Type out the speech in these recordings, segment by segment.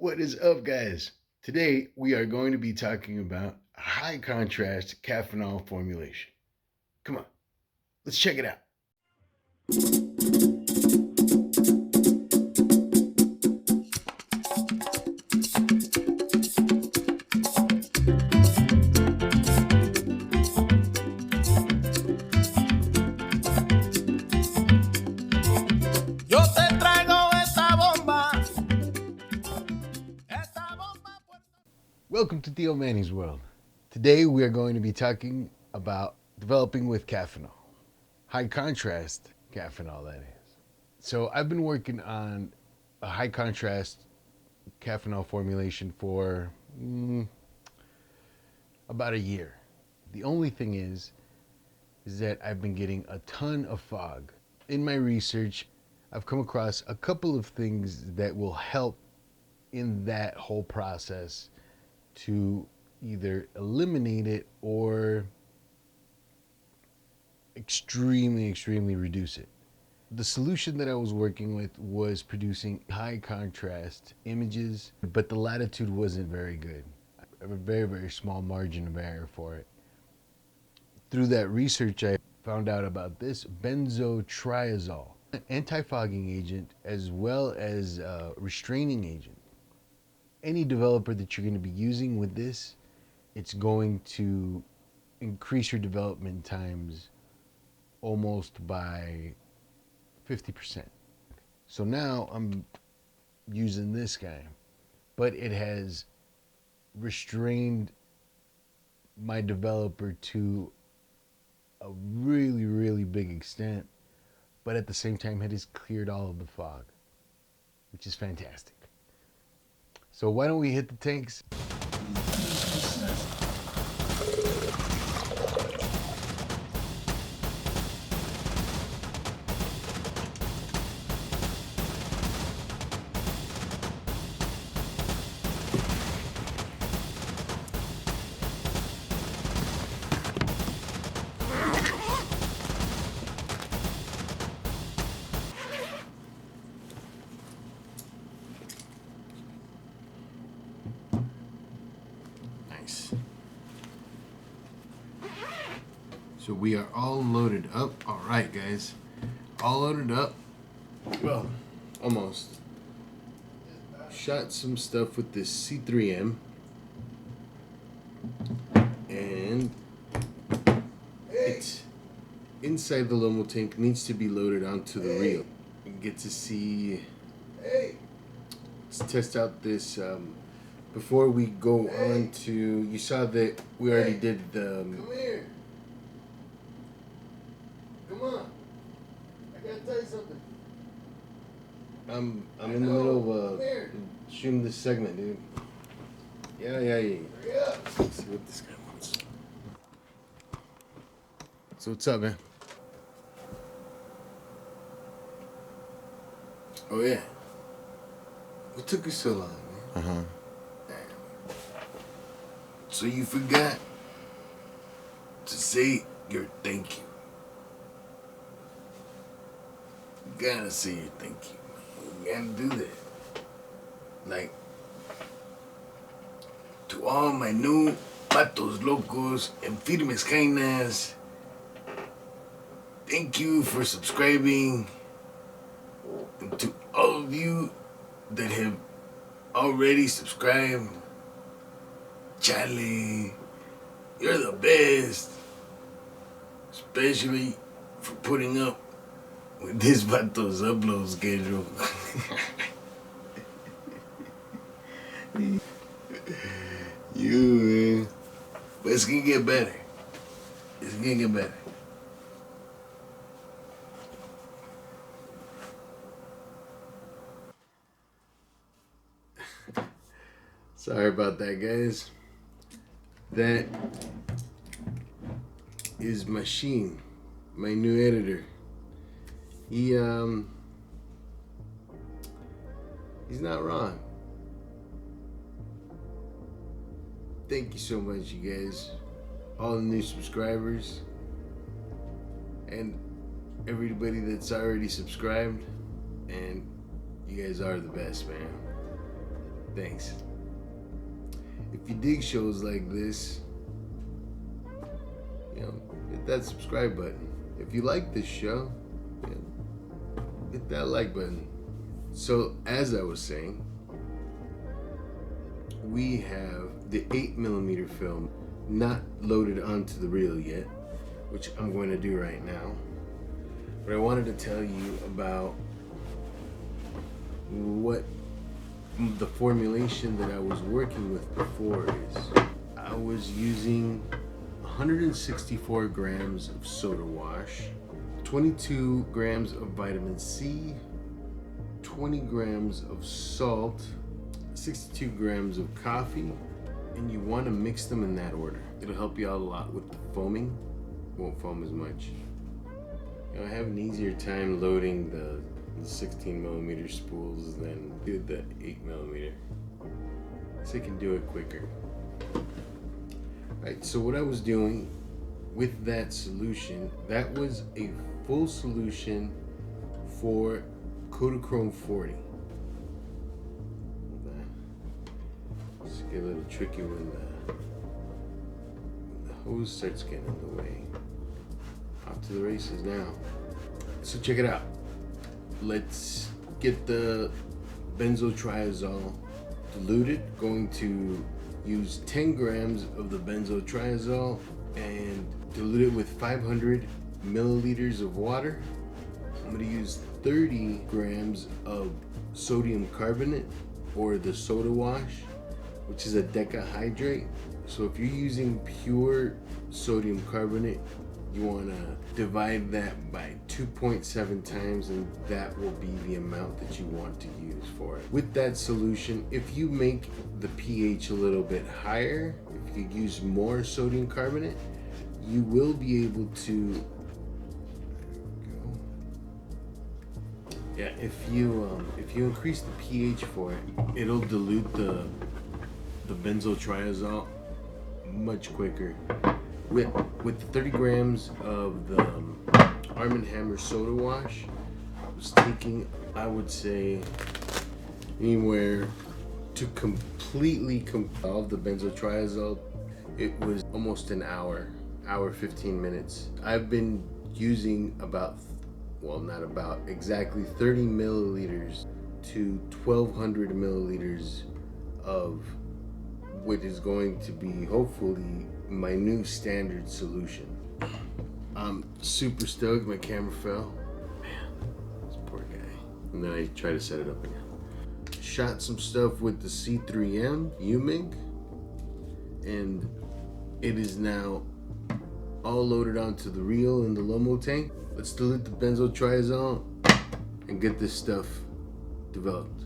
What is up, guys? Today we are going to be talking about high contrast caffeinol formulation. Come on, let's check it out. Yo te traigo esta bomba. Esta bomba. Welcome to Theo Manny's World. Today we are going to be talking about developing with caffeinol. High contrast caffeinol, that is. So I've been working on a high contrast caffeinol formulation for about a year. The only thing is that I've been getting a ton of fog. In my research, I've come across a couple of things that will help in that whole process to either eliminate it or extremely reduce it. The solution that I was working with was producing high contrast images, but the latitude wasn't very good. I have a very small margin of error for it. Through that research, I found out about this benzotriazole, an antifogging agent as well as a restraining agent. Any developer that you're going to be using with this, it's going to increase your development times almost by 50%. So now I'm using this guy, but it has restrained my developer to a really big extent, but at the same time it has cleared all of the fog, which is fantastic. So why don't we hit the tanks? Nice. So we are all loaded up. All right, guys. All loaded up. Well, almost. Shot some stuff with this C3M. And it's inside the Lomo tank, needs to be loaded onto the reel. You get to see. Let's test out this. Before we go on to, you saw that we already did the. Come here. Come on. I gotta tell you something. I'm in the middle of shooting this segment, dude. Yeah. Hurry up. Let's see what this guy wants. So what's up, man? Oh yeah. What took you so long, man? So you forgot to say your thank you. You gotta say your thank you. You gotta do that. Like, to all my new patos locos and firmes jainas, thank you for subscribing. And to all of you that have already subscribed, Charlie, you're the best. Especially for putting up with this vato's upload schedule. You, man. But it's gonna get better. It's gonna get better. Sorry about that, guys. That is Machine, my new editor. He's not wrong. Thank you so much, you guys. All the new subscribers and everybody that's already subscribed. And you guys are the best, man. Thanks. If you dig shows like this, hit that subscribe button. If you like this show, hit that like button. So, as I was saying, we have the 8mm film not loaded onto the reel yet, which I'm going to do right now. But I wanted to tell you about what the formulation that I was working with before is. I was using 164 grams of soda wash, 22 grams of vitamin C, 20 grams of salt, 62 grams of coffee, and you want to mix them in that order. It'll help you out a lot with the foaming. Won't foam as much. I have an easier time loading the 16mm spools than the 8mm. So I can do it quicker. Alright, so what I was doing with that solution, that was a full solution for Kodachrome 40. It's get a little tricky when the hose starts getting in the way. Off to the races now. So check it out. Let's get the benzotriazole diluted. Going to use 10 grams of the benzotriazole and dilute it with 500 milliliters of water. I'm going to use 30 grams of sodium carbonate, or the soda wash, which is a decahydrate. So if you're using pure sodium carbonate, you want to divide that by 2.7 times, and that will be the amount that you want to use for it. With that solution, if you make the pH a little bit higher, if you use more sodium carbonate, you will be able to, if you increase the pH for it, it'll dilute the benzotriazole much quicker. With the 30 grams of the Arm & Hammer soda wash, I was taking, I would say, anywhere to completely dissolve the benzotriazole, it was almost an hour 15 minutes. I've been using exactly 30 milliliters to 1200 milliliters of what is going to be hopefully my new standard solution. I'm super stoked. My camera fell. Man, this poor guy. And then I tried to set it up again. Shot some stuff with the C3M UMIG, and it is now all loaded onto the reel in the Lomo tank. Let's dilute the benzotriazole and get this stuff developed.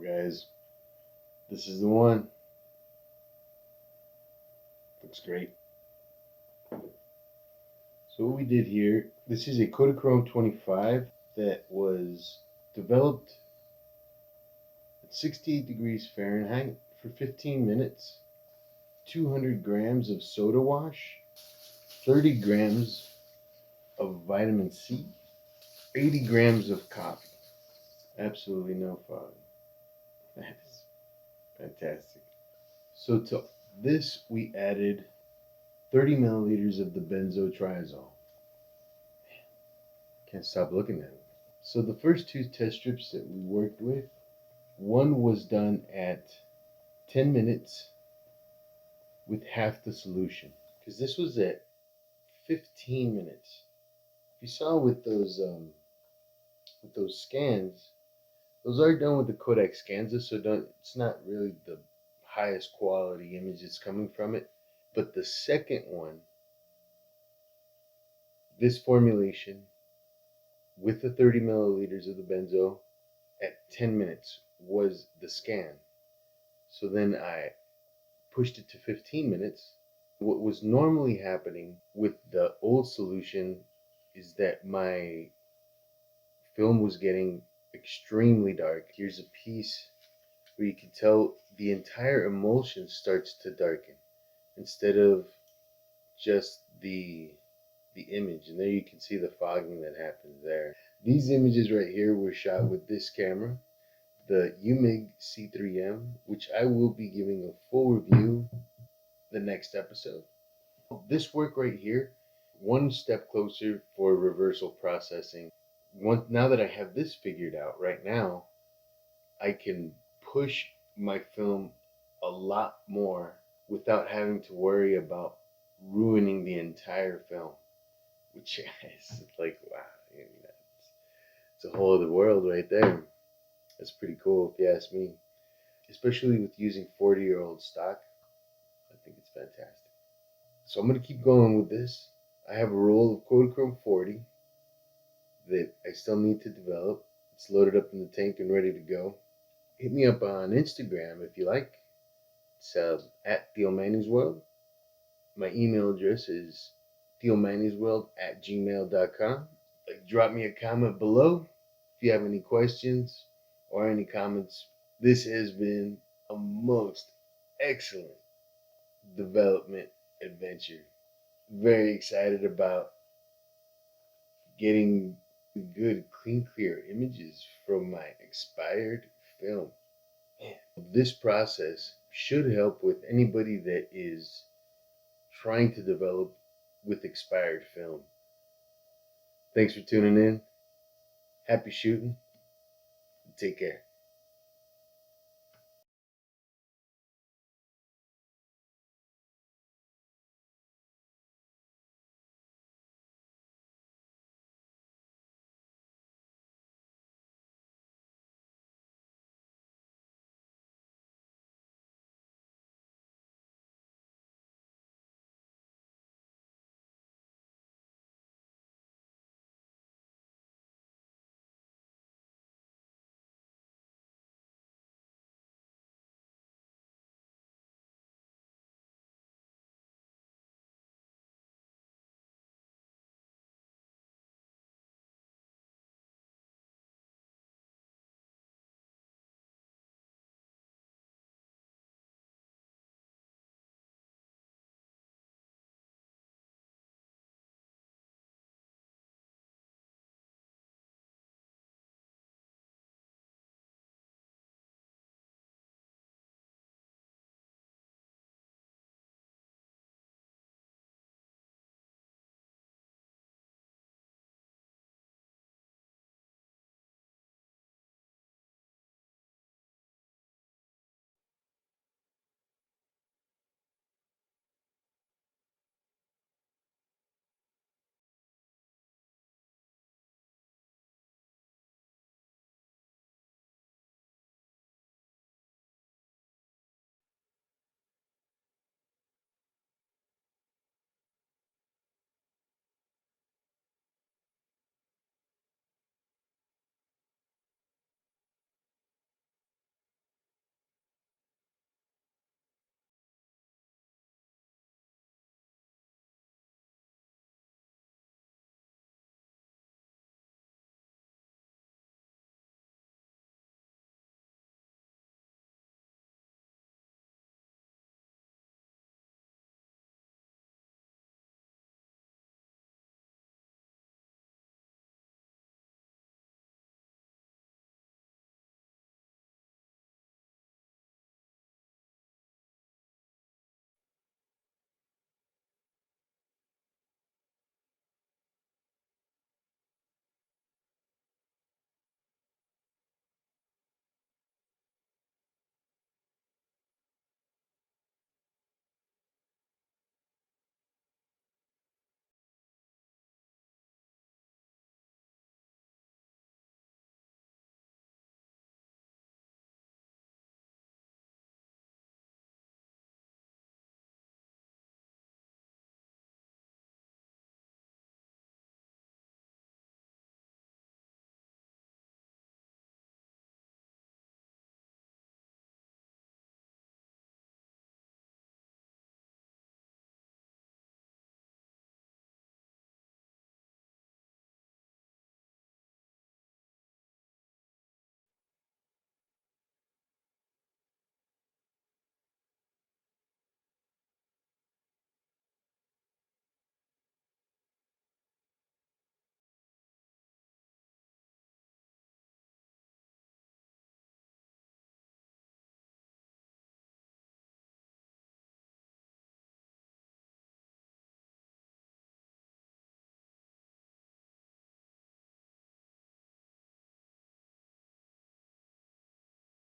Guys, This is the one. Looks great. So what we did here, this is a Kodachrome 25 that was developed at 68 degrees Fahrenheit for 15 minutes, 200 grams of soda wash, 30 grams of vitamin C, 80 grams of coffee. Absolutely no fog. That is fantastic. So to this we added 30 milliliters of the benzotriazole. Can't stop looking at it. So the first two test strips that we worked with, one was done at 10 minutes with half the solution, because this was at 15 minutes. If you saw with those scans, those are done with the Kodak Scanza, so it's not really the highest quality image that's coming from it. But the second one, this formulation with the 30 milliliters of the benzo at 10 minutes was the scan. So then I pushed it to 15 minutes. What was normally happening with the old solution is that my film was getting extremely dark. Here's a piece where you can tell the entire emulsion starts to darken instead of just the image. And there you can see the fogging that happens there. These images right here were shot with this camera, the UMIG C3M, which I will be giving a full review the next episode. This work right here, one step closer for reversal processing. Now that I have this figured out right now, I can push my film a lot more without having to worry about ruining the entire film, which is like, wow, you know, it's a whole other world right there. That's pretty cool if you ask me, especially with using 40-year-old stock. I think it's fantastic. So I'm going to keep going with this. I have a roll of Kodachrome 40 that I still need to develop. It's loaded up in the tank and ready to go. Hit me up on Instagram if you like. It's at Theo Manny's World. My email address is theomannysworld@gmail.com. Drop me a comment below if you have any questions or any comments. This has been a most excellent development adventure. Very excited about getting good, clean, clear images from my expired film. Man, this process should help with anybody that is trying to develop with expired film. Thanks for tuning in. Happy shooting. Take care.